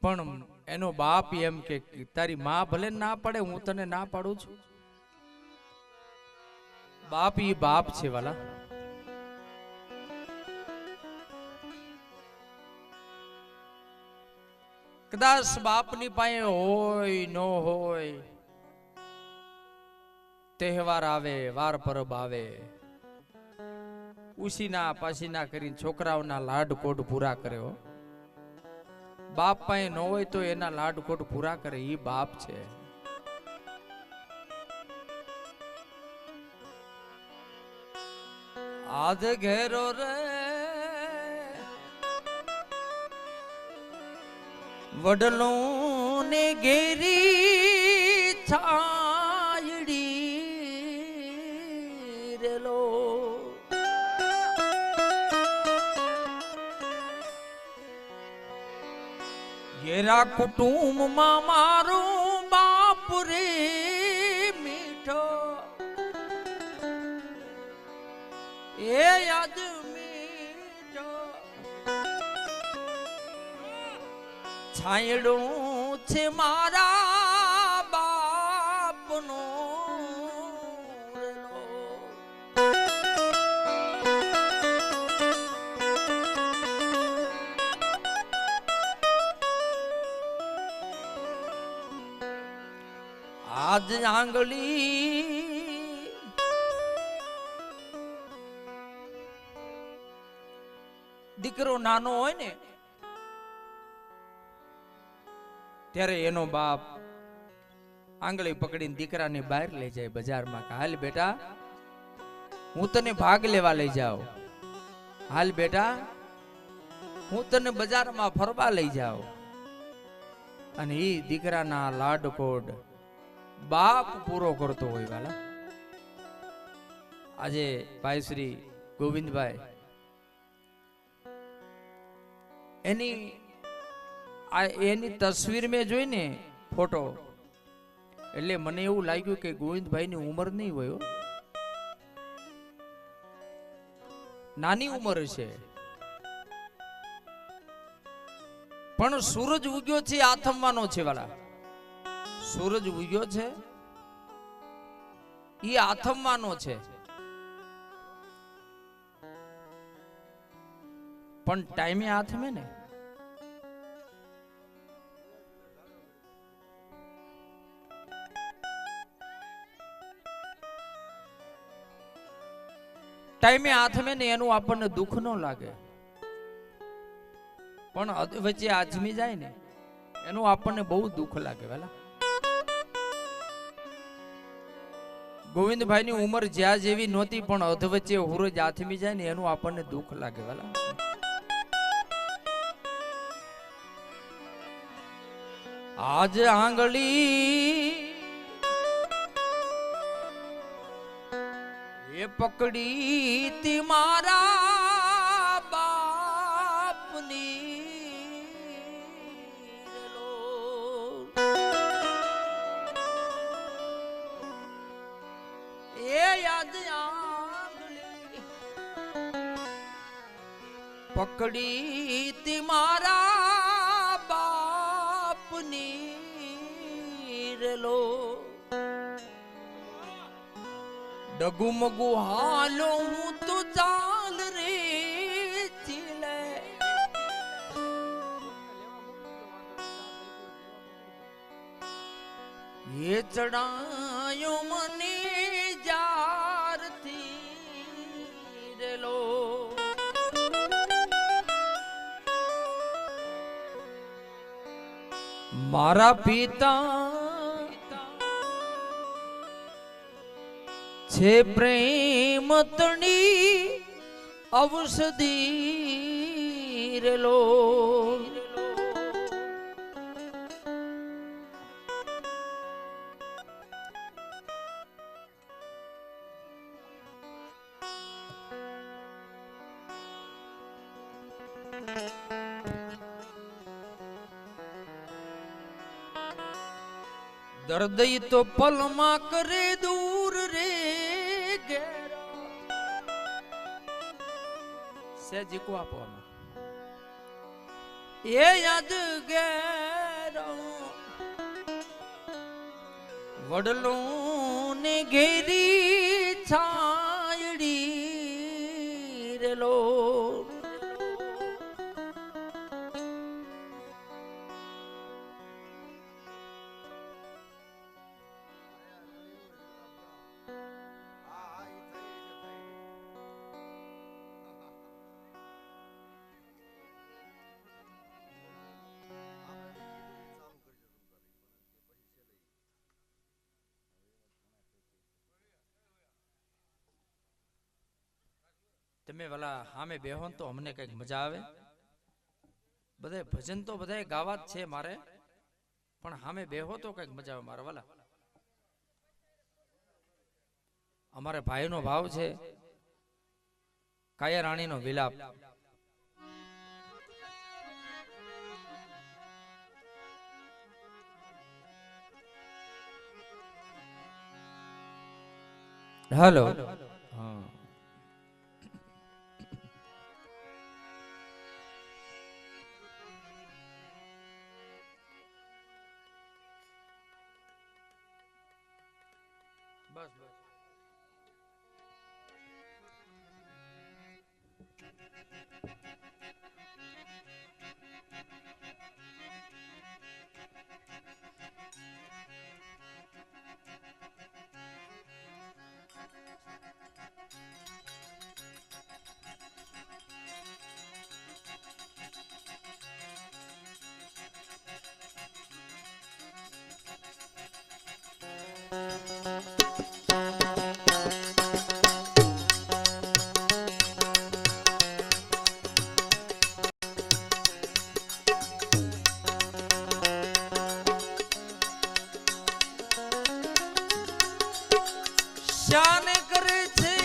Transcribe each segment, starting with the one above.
પણ એનો બાપ એમ કે તારી માં ભલે ના પડે હું તને ના પાડું છું. બાપ ઈ બાપ છે વાલા. કદાચ બાપની પાસે હોય ન હોય, તહેવાર આવે, વાર પરબ આવે, ઉસીના પાસીના કરીને છોકરાઓના લાડકોટ પૂરા કરે હો. બાપ પાસે ન હોય તો એના લાડકોટ પૂરા કરે, ઈ બાપ છે. આજ ઘેરો રે વડલો ને ઘેરી છાયડી રેલો, ઘેરા કુટુંબમાં મારું બાપ રે મીઠો, એ યાદ મીઠો છાયડું છે મારા બાપનો. આજ આંગળી દીકરો નાનો હોય ને ત્યારે એનો બાપ આંગળી પકડીને દીકરાને બહાર લઈ જાય બજારમાં. હાલ બેટા હું તને ભાગ લેવા લઈ જાઉં, હાલ બેટા હું તને બજારમાં ફરવા લઈ જાઉં. અને ઈ દીકરાના લાડકોડ બાપ પૂરો કરતો હોય વાલા. આજે ભાઈ શ્રી ગોવિંદભાઈ એની તસવીર મેં જોઈ ને ફોટો, એટલે મને એવું લાગ્યું કે ગોવિંદભાઈ ની ઉંમર નહીં હોય, નાની ઉંમર છે. પણ સૂરજ ઉગ્યો છે આથમવાનો છે વાલા. સૂરજ ઉગ્યો છે ઈ આથમવાનો છે, પણ ટાઈમે આથમે ને. ટાઈમે આથમે ને એનું આપણને દુઃખ ન લાગે, પણ વચ્ચે આથમી જાય ને એનું આપણને બહુ દુઃખ લાગે વાલા. ગોવિંદભાઈ ની ઉંમર જ્યાં જેવી નહોતી, પણ અધ વચ્ચે હુરજ આથમી જાય ને એનું આપણને દુઃખ લાગે વાલા. આજ આંગળી એ પકડી તી મારા બાપની, એ યાદ આંગળી પકડી તી મારા બાપની રેલો. ડગુમગુ હાલો હું તો ચાલ રે ચીલે, એ ચડાયો મને જારથી રેલો. મારા પિતા છે પ્રેમ તણી ઔષધી રેલો. દર્દ તો પલમાં કરે દૂર રે ઘેરા. સેજી કો આપો એ યાદ ગે વડલું ને ઘેરી છાયડી રેલો તમે વાલા સામે બેહો તો અમને કઈક મજા આવે. બધા ભજન તો બધા ગાવા જ છે મારે, પણ સામે બેહો તો કઈક મજા આવે મારા વાલા. અમારે ભાઈનો ભાવ છે કાયા રાણીનો વિલાપ. હેલો હા બસ બસ શાને કરે છે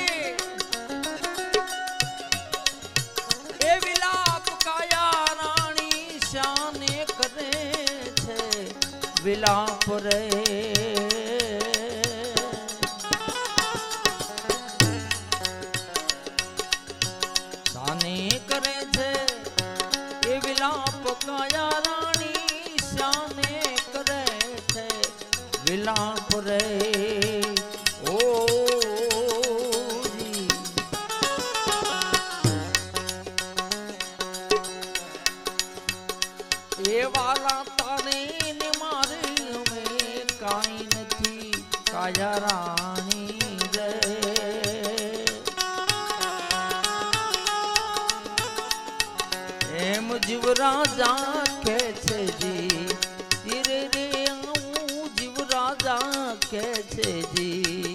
એ વિલાપ કાયા રાણી, શાને કરે છે વિલાપ રે. શાને કરે છે એ વિલાપ કાયા રાણી, શાને કરે છે વિલાપ રે. એ વાલા તારે ને મારે અમે કાઈ નથી કાયા રાણી રે. એમ જીવ રાજા કે છે જી, ધીરે રે આવું જીવ રાજા કે છે જી.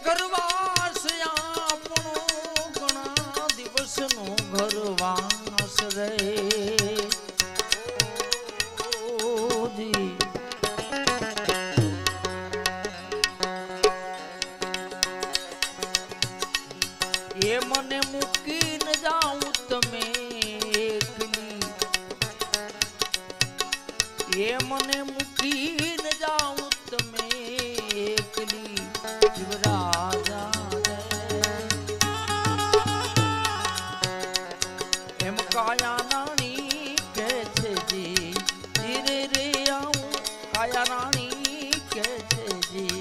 ઘરવાસ આપણો ઘણા દિવસનો ઘરવાસ રે. એ મને મૂકીને જાઉં તમે એકલી, એ મને મૂકીને જાઉં તમે એકલી રાજા રે. એમ કાયા રાણી કે છે જી, ધીરે રે આવું કાયા રાણી કે છે જી.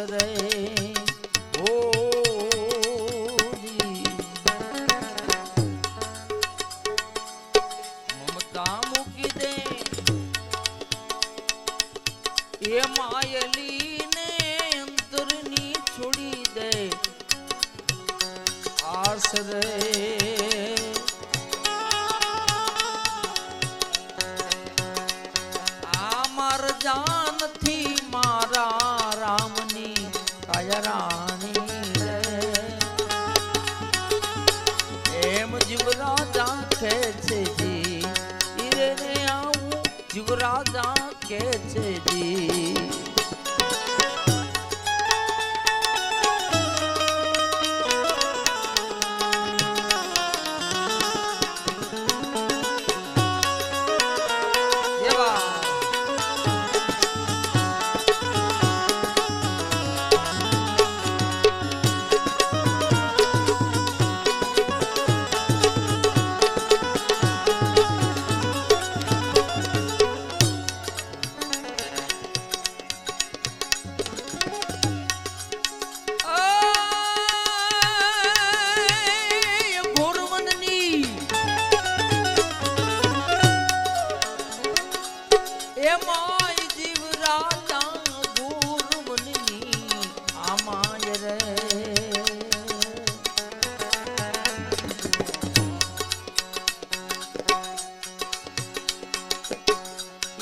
રે ઓ મમતા મૂકી દે એ માયલી ને અંતરની છોડી દે આશરે જાનથી મારા રામની કાયરાણી રે એમ જીવરાજા કે છે જી ઈરે ને આવું જીવરાજા કે છે જી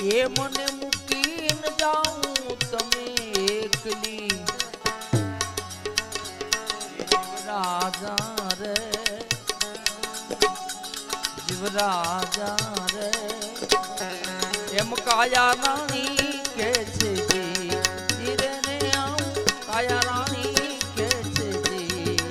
એ મને મૂકીને જાઉં તમે એકલી જીવરાજા રે જીવરાજા રે એમ કાયા રાણી કે છે જી ધીરે ને આવું કાયા રાણી કે છે જી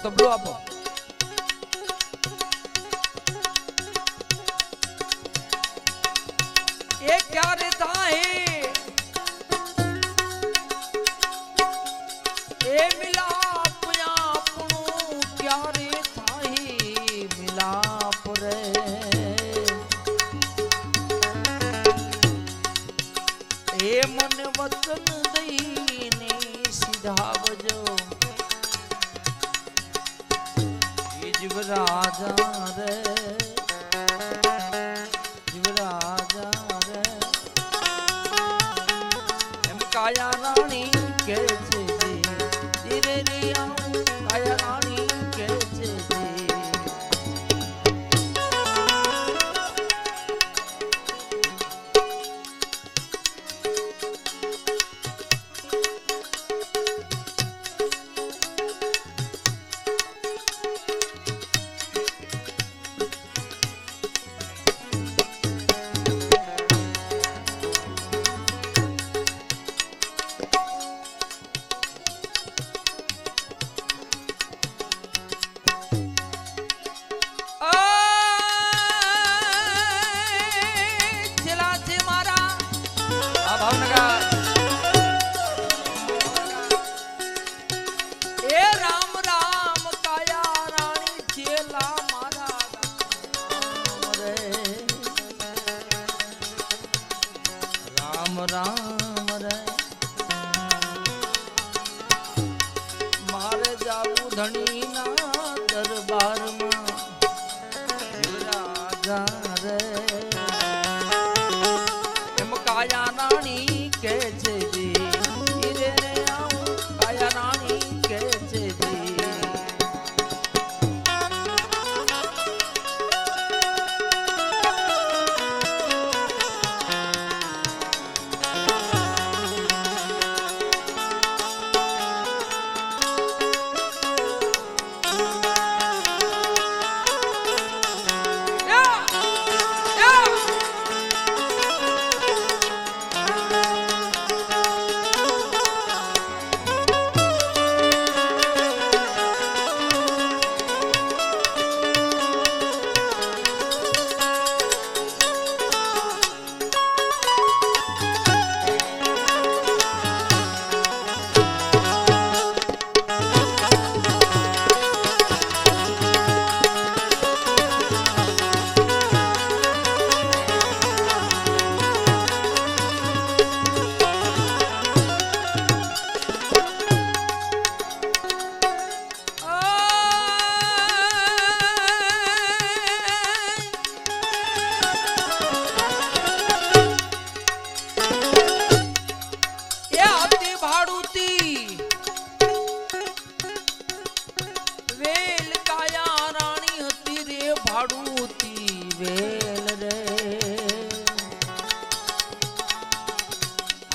તબલો આપો એ ક્યારે થાય એ મિલાપ આપણું ક્યારે થાય મિલાપ રે એ મને વચન દઈને સીધાવજો જીવરાજા રે જીવરાજા રે એમ કાયા રાણી કે છે ધીરે રે આવું કાયા રાણી કે છે રાજા રે એમ કાયા રાણી કે છે જી ધીરે રે આવું કાયા રાણી કે છે જી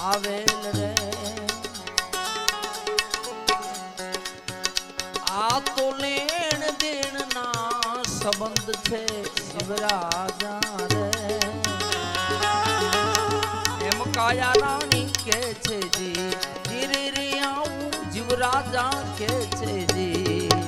આવેલ રે આ તો લેણ દેણ ના સંબંધ છે શિવરાજા રે એમ કાયા રાણી કે છે જી ધીરે રે આવું જીવરાજા કે છે જી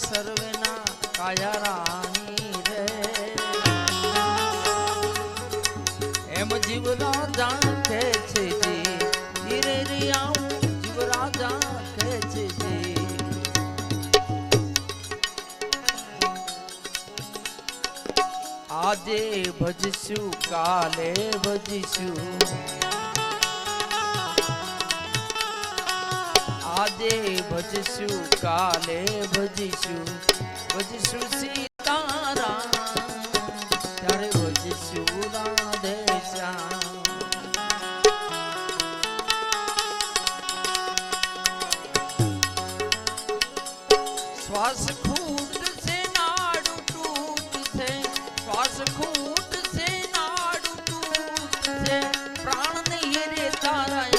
સર્વેના કાયા રાણી રે એમ જીવરાજા કે છે જી ધીરે રે આવું જીવરાજા કે છે જી આજે ભજશું કાલે ભજશું આજે ભજશું કાલે ભજશું ભજશું સીતારામ ત્યારે ભજશું રાધેશ્યામ શ્વાસ ખૂટ છે નાડું તૂટ છે શ્વાસ ખૂટ છે નાડું તૂટ છે પ્રાણ નહીં રે તારા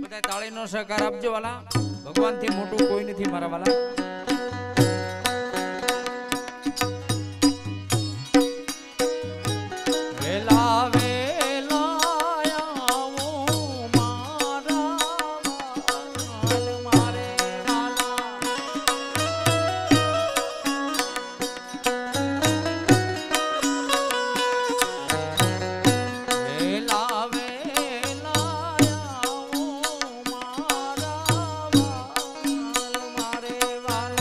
બધા તાળીનો સહકાર આપજો વાલા. ભગવાનથી મોટું કોઈ નથી મારા વાલા. વેલા વેલા આવો મારા વાલ મારે વાલા. વેલા વેલા આવો મારા વાલ મારે વાલા.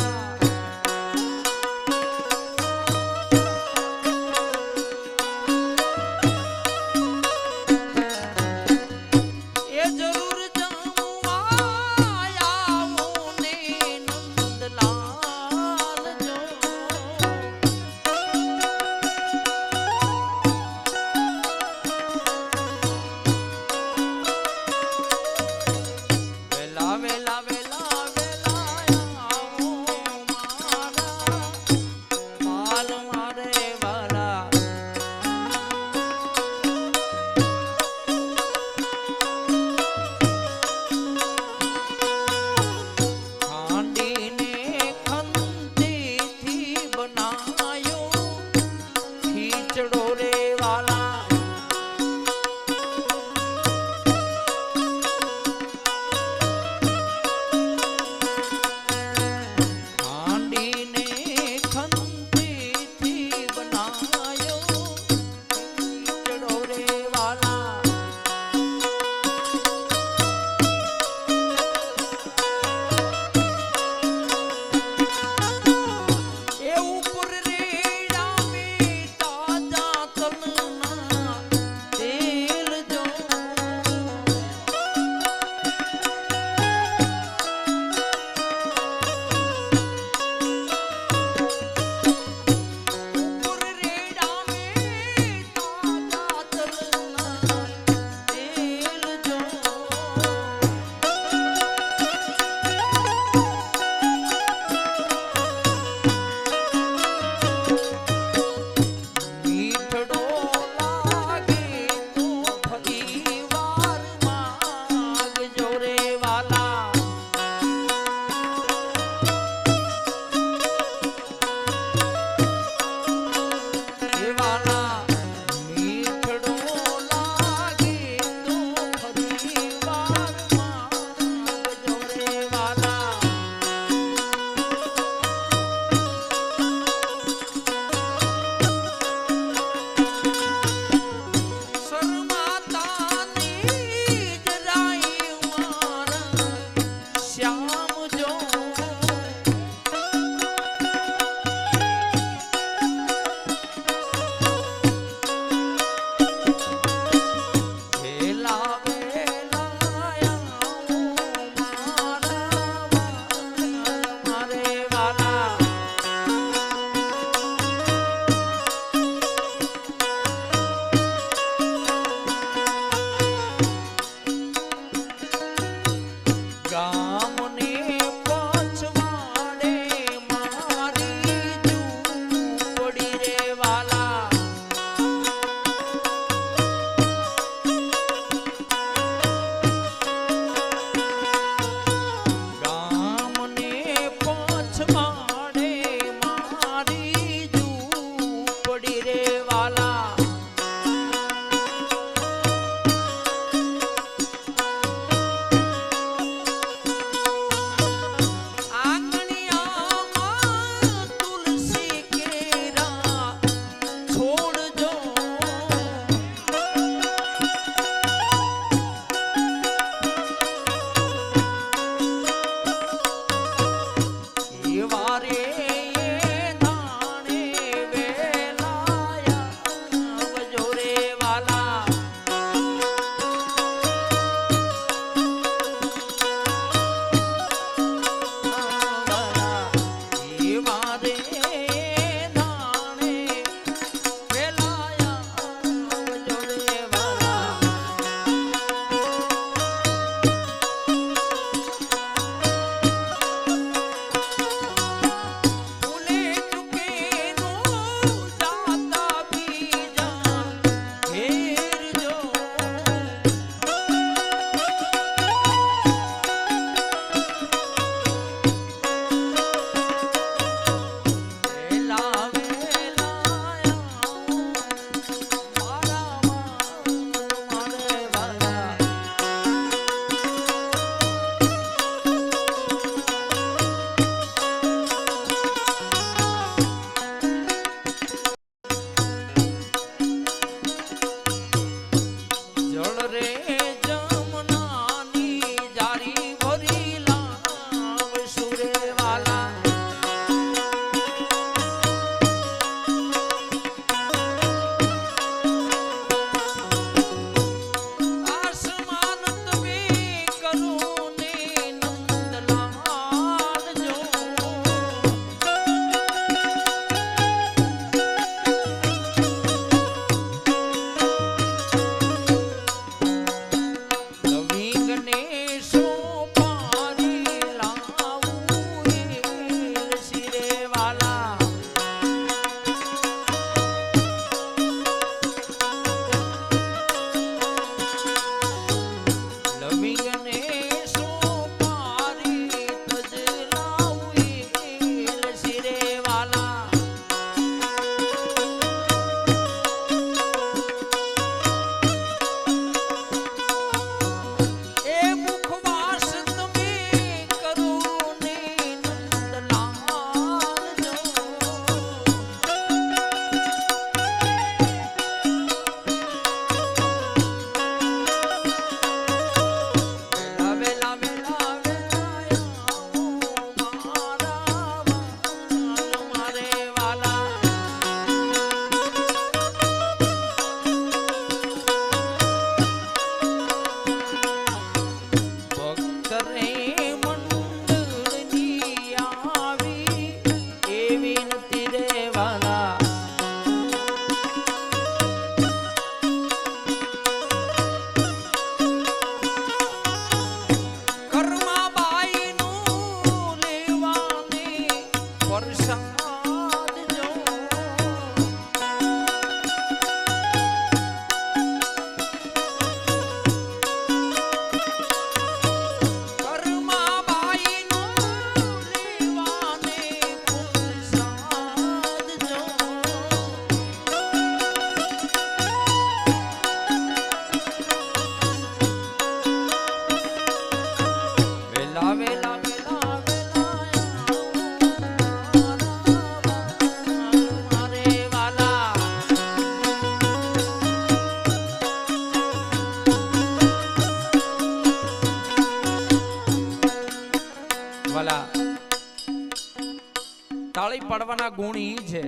પાડવાના ગુણ ઈ છે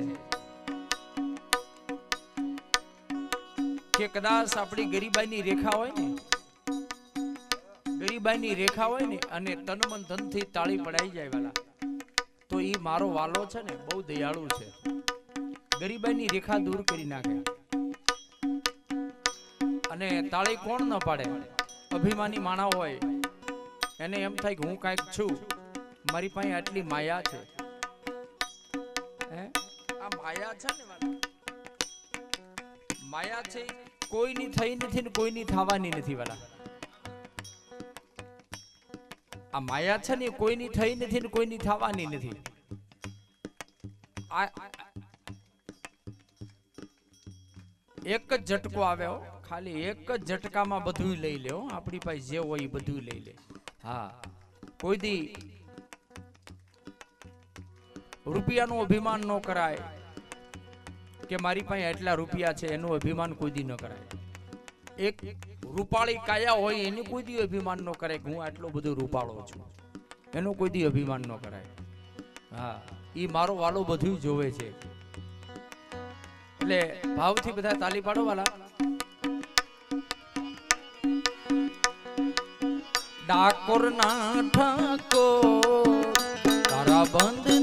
કે કદાચ આપણી ગરીબાઈની રેખા હોય ને, ગરીબાઈની રેખા હોય ને અને તન મન ધન થી તાળી પડાઈ જાય વાલા, તો ઈ મારો વાલો છે ને બહુ દયાળુ છે, ગરીબાઈની રેખા દૂર કરી નાખે. અને તાળી કોણ ન પાડે? અભિમાની માણસ હોય એને એમ થાય કે હું કાંઈક છું, મારી પાસે આટલી માયા છે. આ માયા છે ને વાલા, માયા છે કોઈની થઈ નથી ને કોઈની થવાની નથી વાલા. આ માયા છે ને કોઈની થઈ નથી ને કોઈની થવાની નથી. એક જ ઝટકો આવ્યો, ખાલી એક જ ઝટકામાં બધું લઈ લે. આપણી પાસે જે હોય એ બધું લઈ લે. હા, કોઈ દી રૂપિયાનું અભિમાન ન કરાય કે મારી પાસે એટલા રૂપિયા છે, એનું અભિમાન કોઈ દી ન કરાય. એક રૂપાળી કાયા હોય એની કોઈ દી અભિમાન ન કરે કે હું આટલો બધો રૂપાળો છું, એનું કોઈ દી અભિમાન ન કરાય. હા, ઈ મારો વાલો બધું જોવે છે. એટલે ભાવથી બધા તાલી પાડો વાલા. ડાકોર ના ઠાકોર તારા બંધ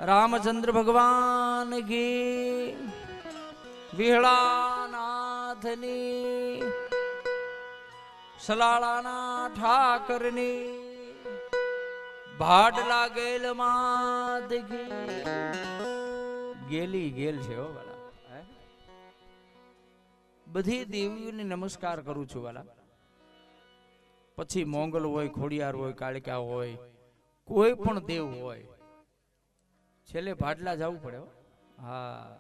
રામચંદ્ર ભગવાન કી, વિહળાનાથની, સલાળાના ઠાકરની, ભાડલા ગેલ માત કી. ગેલી ગેલ છે હો વાલા. બધી દેવીઓને નમસ્કાર કરું છું વાલા. પછી મોંગલ હોય, ખોડિયાર હોય, કાળિકા હોય, કોઈ પણ દેવ હોય, છેલ્લે ભાડલા જવું પડે હો. હા,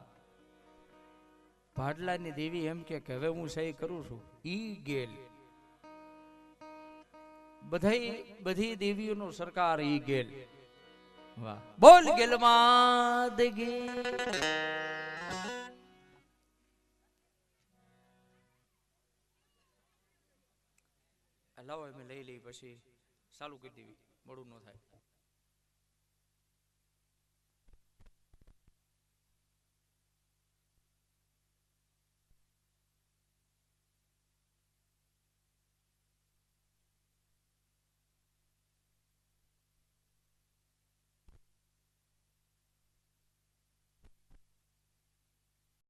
ભાડલાની દેવી એમ કે હવે હું સહી કરું છું, ઈ ગેલ. બધી દેવીઓનો સરકાર ઈ ગેલ. વાહ, બોલ ગેલ માત કી. લાવો અમે લઈ લઈ, પછી ચાલુ કરી દેવી, મોડું ન થાય.